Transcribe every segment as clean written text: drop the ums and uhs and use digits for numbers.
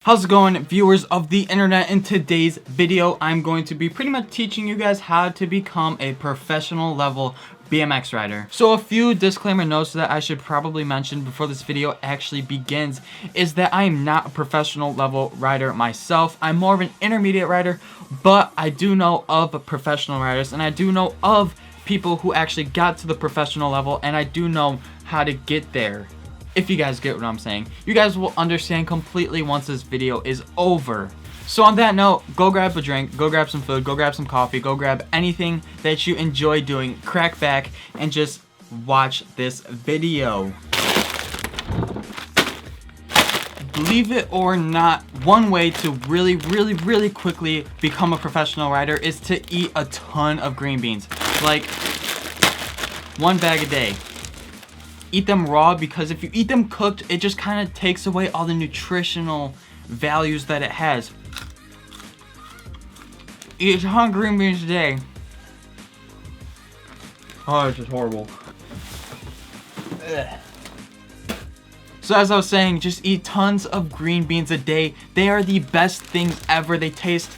How's it going, viewers of the internet? In today's video, I'm going to be pretty much teaching you guys how to become a professional level BMX rider. So a few disclaimer notes that I should probably mention before this video actually begins is that I am not a professional level rider myself. I'm more of an intermediate rider, but I do know of professional riders and I do know of people who actually got to the professional level, and I do know how to get there. If you guys get what I'm saying, you guys will understand completely once this video is over. So on that note, go grab a drink, go grab some food, go grab some coffee, go grab anything that you enjoy doing, crack back, and just watch this video. Believe it or not, one way to really quickly become a professional rider is to eat a ton of green beans. Like, 1 bag a day. Eat them raw, because if you eat them cooked, it just kind of takes away all the nutritional values that it has. Eat a ton of green beans a day. Oh, it's just horrible. Ugh. So as I was saying, just eat tons of green beans a day. They are the best things ever. They just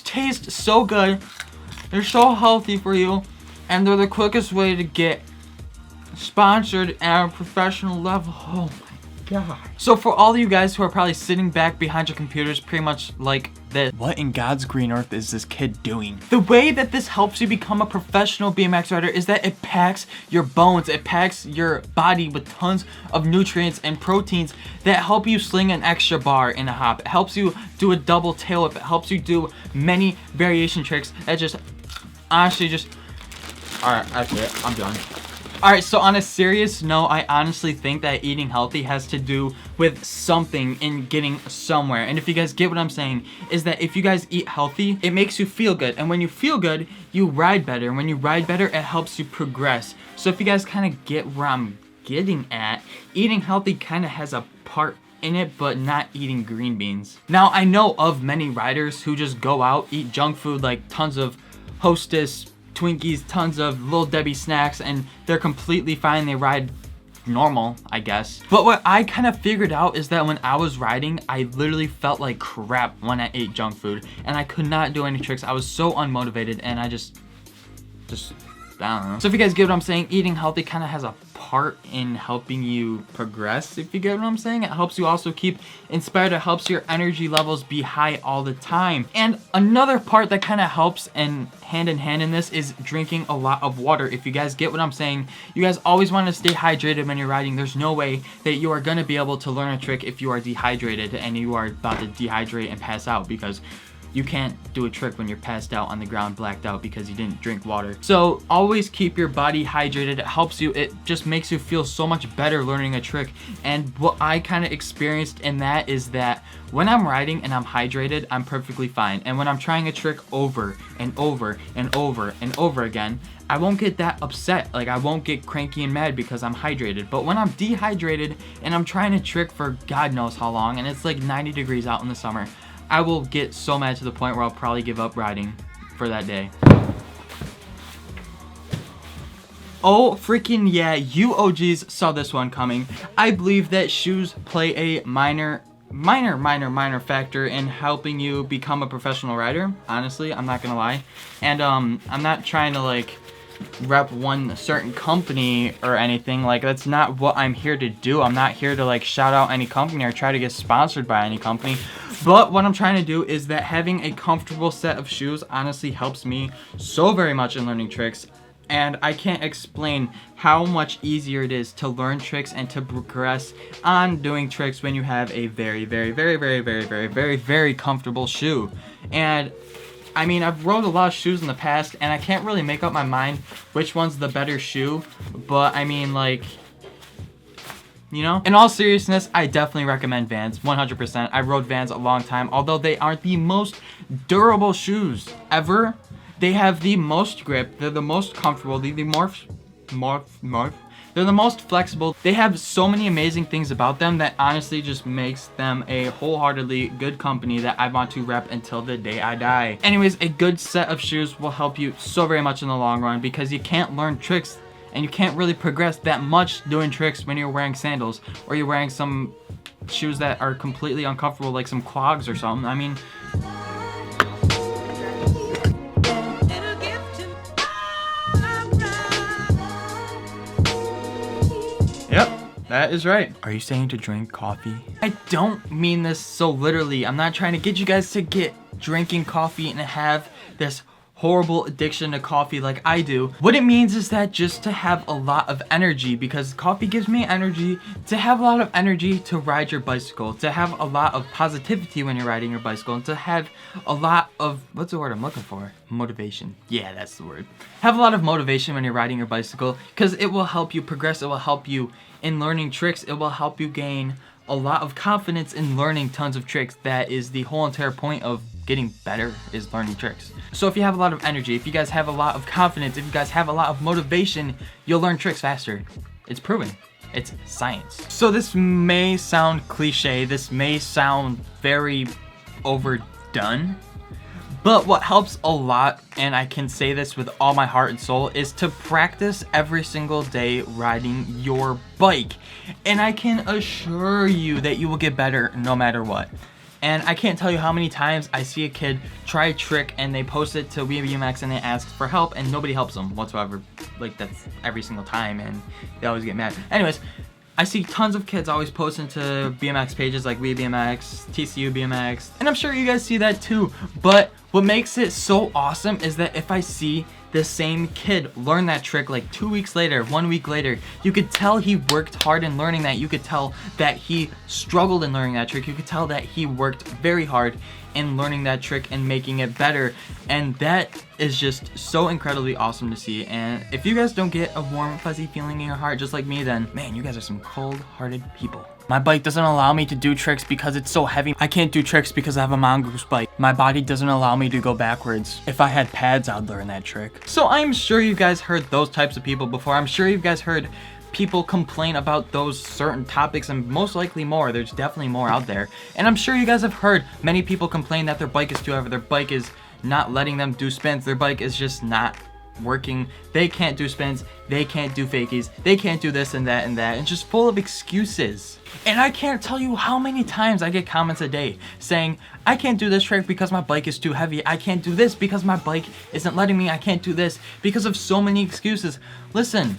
taste so good. They're so healthy for you, and they're the quickest way to get sponsored at a professional level. Oh my god. So for all of you guys who are probably sitting back behind your computers pretty much like this, what in God's green earth is this kid doing? The way that this helps you become a professional BMX rider is that it packs your bones, it packs your body with tons of nutrients and proteins that help you sling an extra bar in a hop. It helps you do a double tail whip. It helps you do many variation tricks that just honestly just... Alright, that's it. I'm done. Alright, so on a serious note, I honestly think that eating healthy has to do with something in getting somewhere. And if you guys get what I'm saying, is that if you guys eat healthy, it makes you feel good. And when you feel good, you ride better. And when you ride better, it helps you progress. So if you guys kind of get where I'm getting at, eating healthy kind of has a part in it, but not eating green beans. Now, I know of many riders who just go out, eat junk food like tons of Hostess, Twinkies, tons of Little Debbie snacks, and they're completely fine. They ride normal, I guess. But what I kind of figured out is that when I was riding, I literally felt like crap when I ate junk food, and I could not do any tricks. I was so unmotivated, and I just I don't know. So if you guys get what I'm saying, eating healthy kind of has a part in helping you progress, if you get what I'm saying. It helps you also keep inspired. It helps your energy levels be high all the time. And another part that kind of helps and hand in hand in this is drinking a lot of water. If you guys get what I'm saying, you guys always want to stay hydrated when you're riding. There's no way that you are going to be able to learn a trick if you are dehydrated and you are about to dehydrate and pass out, because you can't do a trick when you're passed out on the ground, blacked out, because you didn't drink water. So always keep your body hydrated. It helps you. It just makes you feel so much better learning a trick. And what I kind of experienced in that is that when I'm riding and I'm hydrated, I'm perfectly fine. And when I'm trying a trick over and over and over and over again, I won't get that upset. Like, I won't get cranky and mad because I'm hydrated. But when I'm dehydrated and I'm trying a trick for God knows how long, and it's like 90 degrees out in the summer, I will get so mad to the point where I'll probably give up riding for that day. Oh freaking yeah, you OGs saw this one coming. I believe that shoes play a minor factor in helping you become a professional rider. Honestly, I'm not gonna lie. And I'm not trying to like rep one certain company or anything. Like, that's not what I'm here to do. I'm not here to like shout out any company or try to get sponsored by any company. But what I'm trying to do is that having a comfortable set of shoes honestly helps me so very much in learning tricks. And I can't explain how much easier it is to learn tricks and to progress on doing tricks when you have a very comfortable shoe. And I mean, I've rode a lot of shoes in the past, and I can't really make up my mind which one's the better shoe. But I mean, like, you know, in all seriousness, I definitely recommend Vans, 100%. I rode Vans a long time. Although they aren't the most durable shoes ever, they have the most grip. They're the most comfortable. They're the they're the most flexible. They have so many amazing things about them that honestly just makes them a wholeheartedly good company that I want to rep until the day I die. Anyways, a good set of shoes will help you so very much in the long run, because you can't learn tricks and you can't really progress that much doing tricks when you're wearing sandals or you're wearing some shoes that are completely uncomfortable, like some clogs or something. I mean, yep, that is right. Are you saying to drink coffee? I don't mean this so literally. I'm not trying to get you guys to get drinking coffee and have this horrible addiction to coffee like I do. What it means is that just to have a lot of energy, because coffee gives me energy, to have a lot of energy to ride your bicycle, to have a lot of positivity when you're riding your bicycle, and to have a lot of, what's the word I'm looking for? Motivation. Yeah, that's the word. Have a lot of motivation when you're riding your bicycle, because it will help you progress, it will help you in learning tricks, it will help you gain a lot of confidence in learning tons of tricks. That is the whole entire point of getting better, is learning tricks. So if you have a lot of energy, if you guys have a lot of confidence, if you guys have a lot of motivation, you'll learn tricks faster. It's proven. It's science. So this may sound cliche, this may sound very overdone, but what helps a lot, and I can say this with all my heart and soul, is to practice every single day riding your bike. And I can assure you that you will get better no matter what. And I can't tell you how many times I see a kid try a trick and they post it to WeBMX and they ask for help and nobody helps them whatsoever. Like, that's every single time and they always get mad. Anyways, I see tons of kids always posting to BMX pages like WeBMX, TCU BMX, and I'm sure you guys see that too. But what makes it so awesome is that if I see the same kid learn that trick like 2 weeks later, 1 week later, you could tell he worked hard in learning that. You could tell that he struggled in learning that trick. You could tell that he worked very hard in learning that trick and making it better. And that is just so incredibly awesome to see. And if you guys don't get a warm, fuzzy feeling in your heart just like me, then man, you guys are some cold-hearted people. My bike doesn't allow me to do tricks because it's so heavy. I can't do tricks because I have a mongoose bike. My body doesn't allow me to go backwards. If I had pads, I'd learn that trick. So I'm sure you guys heard those types of people before. I'm sure you guys heard people complain about those certain topics, and most likely more. There's definitely more out there. And I'm sure you guys have heard many people complain that their bike is too heavy, their bike is not letting them do spins, their bike is just not working, they can't do spins, they can't do fakies, they can't do this and that and that, and just full of excuses. And I can't tell you how many times I get comments a day saying, I can't do this trick because my bike is too heavy, I can't do this because my bike isn't letting me, I can't do this because of so many excuses. Listen,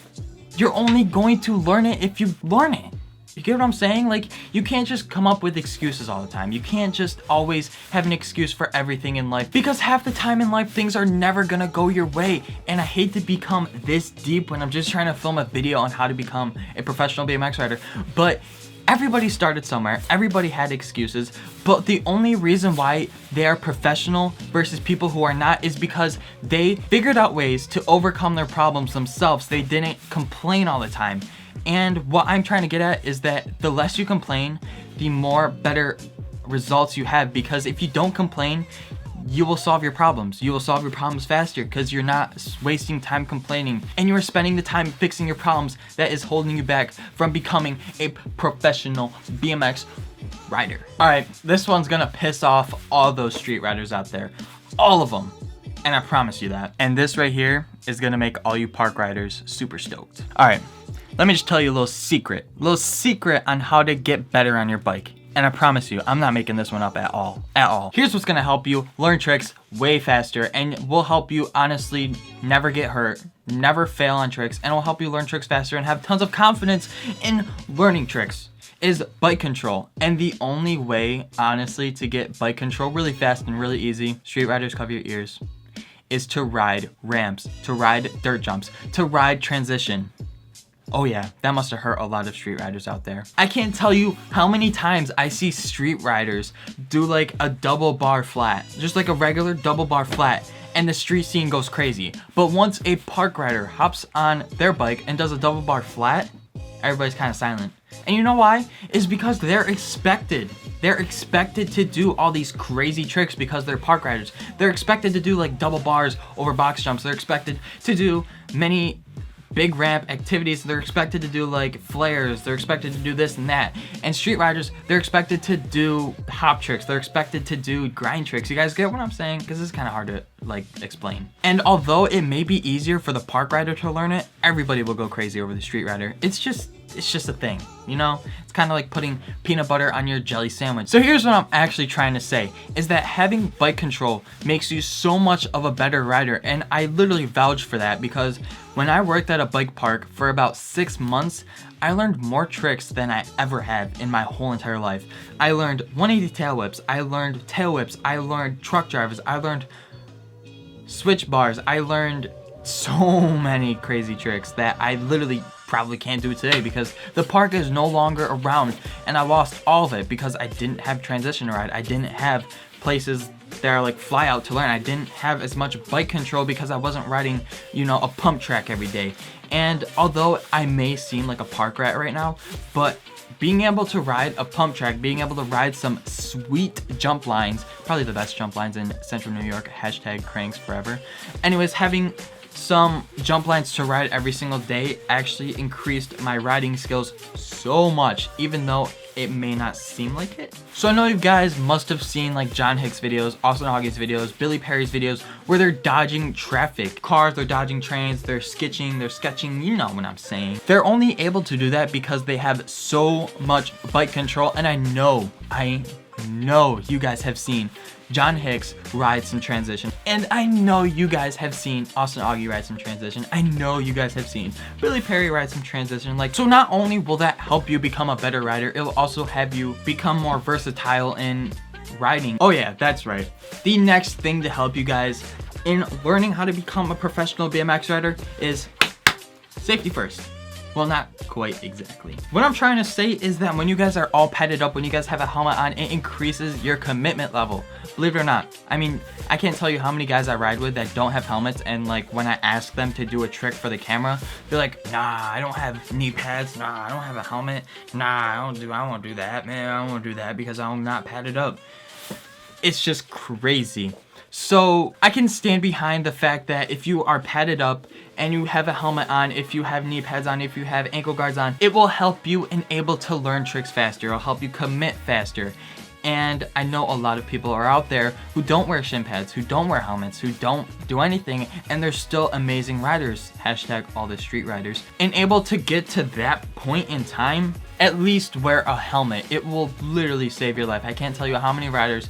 you're only going to learn it if you learn it. You get what I'm saying? Like, you can't just come up with excuses all the time. You can't just always have an excuse for everything in life, because half the time in life, things are never gonna go your way. And I hate to become this deep when I'm just trying to film a video on how to become a professional BMX rider, but everybody started somewhere, everybody had excuses, but the only reason why they are professional versus people who are not is because they figured out ways to overcome their problems themselves. They didn't complain all the time. And what I'm trying to get at is that the less you complain, the more better results you have, because if you don't complain, you will solve your problems. You will solve your problems faster because you're not wasting time complaining, and you are spending the time fixing your problems that is holding you back from becoming a professional BMX rider. All right, this one's gonna piss off all those street riders out there, all of them, and I promise you that. And this right here is gonna make all you park riders super stoked. All right, let me just tell you a little secret on how to get better on your bike. And I promise you, I'm not making this one up at all. Here's what's gonna help you learn tricks way faster, and will help you honestly never get hurt, never fail on tricks, and will help you learn tricks faster and have tons of confidence in learning tricks, is bike control. And the only way, honestly, to get bike control really fast and really easy, street riders cover your ears, is to ride ramps, to ride dirt jumps, to ride transition. Oh yeah, that must have hurt a lot of street riders out there. I can't tell you how many times I see street riders do like a double bar flat, just like a regular double bar flat, and the street scene goes crazy. But once a park rider hops on their bike and does a double bar flat, everybody's kind of silent. And you know why? It's because they're expected. They're expected to do all these crazy tricks because they're park riders. They're expected to do like double bars over box jumps. They're expected to do many big ramp activities. They're expected to do like flares. They're expected to do this and that. And street riders, they're expected to do hop tricks. They're expected to do grind tricks. You guys get what I'm saying? Because it's kind of hard to like explain. And although it may be easier for the park rider to learn it, everybody will go crazy over the street rider. It's just it's just a thing, you know? It's kind of like putting peanut butter on your jelly sandwich. So here's what I'm actually trying to say, is that having bike control makes you so much of a better rider. And I literally vouch for that, because when I worked at a bike park for about 6 months, I learned more tricks than I ever have in my whole entire life. I learned 180 tail whips, I learned tail whips, I learned truck drivers, I learned switch bars, I learned so many crazy tricks that I literally probably can't do today, because the park is no longer around, and I lost all of it because I didn't have transition to ride. I didn't have places that are like fly out to learn. I didn't have as much bike control because I wasn't riding, you know, a pump track every day. And although I may seem like a park rat right now, but being able to ride a pump track, being able to ride some sweet jump lines, probably the best jump lines in Central New York, hashtag cranks forever. Anyways, having some jump lines to ride every single day actually increased my riding skills so much, even though it may not seem like it. So I know you guys must have seen like John Hicks videos, Austin Hoggy's videos, Billy Perry's videos, where they're dodging traffic. Cars, they're dodging trains, they're sketching, you know what I'm saying. They're only able to do that because they have so much bike control, and I know you guys have seen John Hicks ride some transition, and I know you guys have seen Austin Augie ride some transition. I know you guys have seen Billy Perry ride some transition. Like, so not only will that help you become a better rider, it will also have you become more versatile in riding. Oh yeah, that's right. The next thing to help you guys in learning how to become a professional BMX rider is safety first. Well, not quite exactly. What I'm trying to say is that when you guys are all padded up, when you guys have a helmet on, it increases your commitment level. Believe it or not. I mean, I can't tell you how many guys I ride with that don't have helmets, and like when I ask them to do a trick for the camera, they're like, nah, I don't have knee pads, nah, I don't have a helmet, nah, I won't do that, man, I won't do that because I'm not padded up. It's just crazy. So I can stand behind the fact that if you are padded up and you have a helmet on, if you have knee pads on, if you have ankle guards on, it will help you and able to learn tricks faster. It'll help you commit faster. And I know a lot of people are out there who don't wear shin pads, who don't wear helmets, who don't do anything, and they're still amazing riders. Hashtag all the street riders. And able to get to that point in time, at least wear a helmet. It will literally save your life. I can't tell you how many riders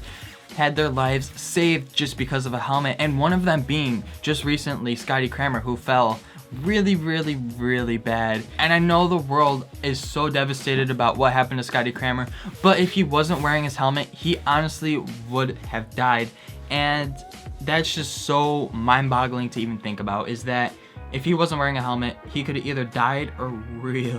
had their lives saved just because of a helmet, and one of them being just recently Scotty Kramer, who fell really bad. And I know the world is so devastated about what happened to Scotty Kramer, but if he wasn't wearing his helmet, he honestly would have died. And that's just so mind-boggling to even think about, is that if he wasn't wearing a helmet, he could have either died or really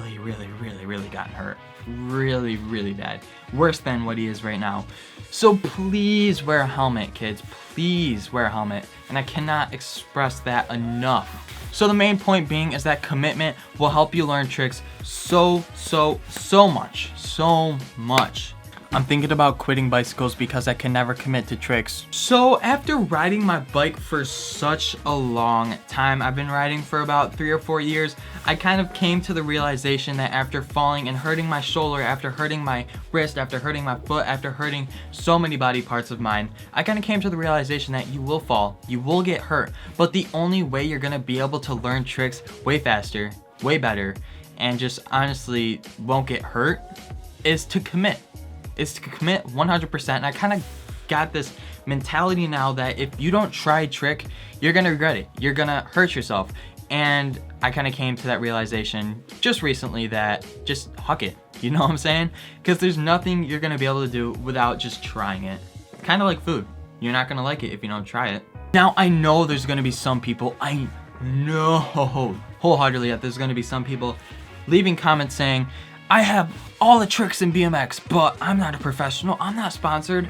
gotten hurt. Really bad. Worse than what he is right now. So please wear a helmet, kids. Please wear a helmet. And I cannot express that enough. So the main point being is that commitment will help you learn tricks so much. I'm thinking about quitting bicycles because I can never commit to tricks. So after riding my bike for such a long time, I've been riding for about 3 or 4 years, I kind of came to the realization that after falling and hurting my shoulder, after hurting my wrist, after hurting my foot, after hurting so many body parts of mine, I kind of came to the realization that you will fall, you will get hurt, but the only way you're gonna be able to learn tricks way faster, way better, and just honestly won't get hurt is to commit. Is to commit 100%. And I kind of got this mentality now that if you don't try a trick, you're gonna regret it. You're gonna hurt yourself. And I kind of came to that realization just recently that just huck it. You know what I'm saying? Because there's nothing you're gonna be able to do without just trying it. Kind of like food. You're not gonna like it if you don't try it. Now, I know there's gonna be some people, I know wholeheartedly that there's gonna be some people leaving comments saying, I have all the tricks in BMX, but I'm not a professional, I'm not sponsored.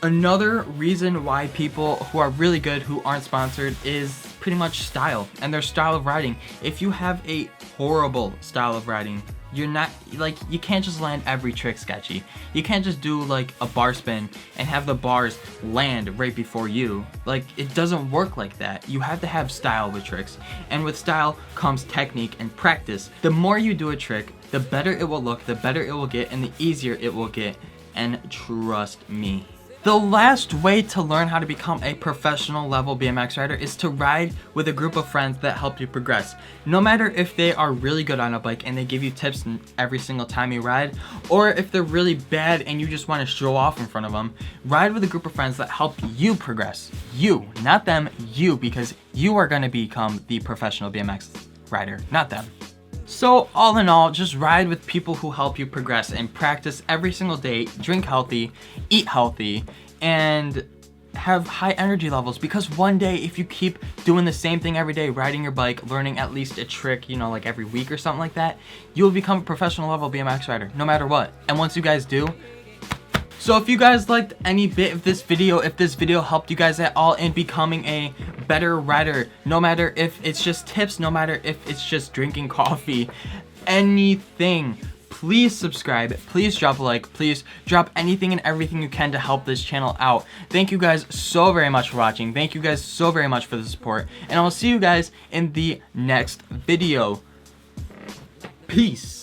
Another reason why people who are really good who aren't sponsored is pretty much style and their style of riding. If you have a horrible style of riding, you're not, like, you can't just land every trick sketchy. You can't just do like a bar spin and have the bars land right before you. Like, it doesn't work like that. You have to have style with tricks. And with style comes technique and practice. The more you do a trick, the better it will look, the better it will get, and the easier it will get. And trust me, The last way to learn how to become a professional level BMX rider is to ride with a group of friends that help you progress. No matter if they are really good on a bike and they give you tips every single time you ride, or if they're really bad and you just want to show off in front of them, ride with a group of friends that help you progress. You, not them, you, because you are going to become the professional BMX rider, not them. So all in all, just ride with people who help you progress and practice every single day, drink healthy, eat healthy, and have high energy levels, because one day if you keep doing the same thing every day, riding your bike, learning at least a trick, you know, like every week or something like that, you'll become a professional level BMX rider, no matter what. And once you guys do, so if you guys liked any bit of this video, if this video helped you guys at all in becoming a better rider, no matter if it's just tips, no matter if it's just drinking coffee, anything, please subscribe, please drop a like, please drop anything and everything you can to help this channel out. Thank you guys so very much for watching. Thank you guys so very much for the support. And I'll see you guys in the next video. Peace.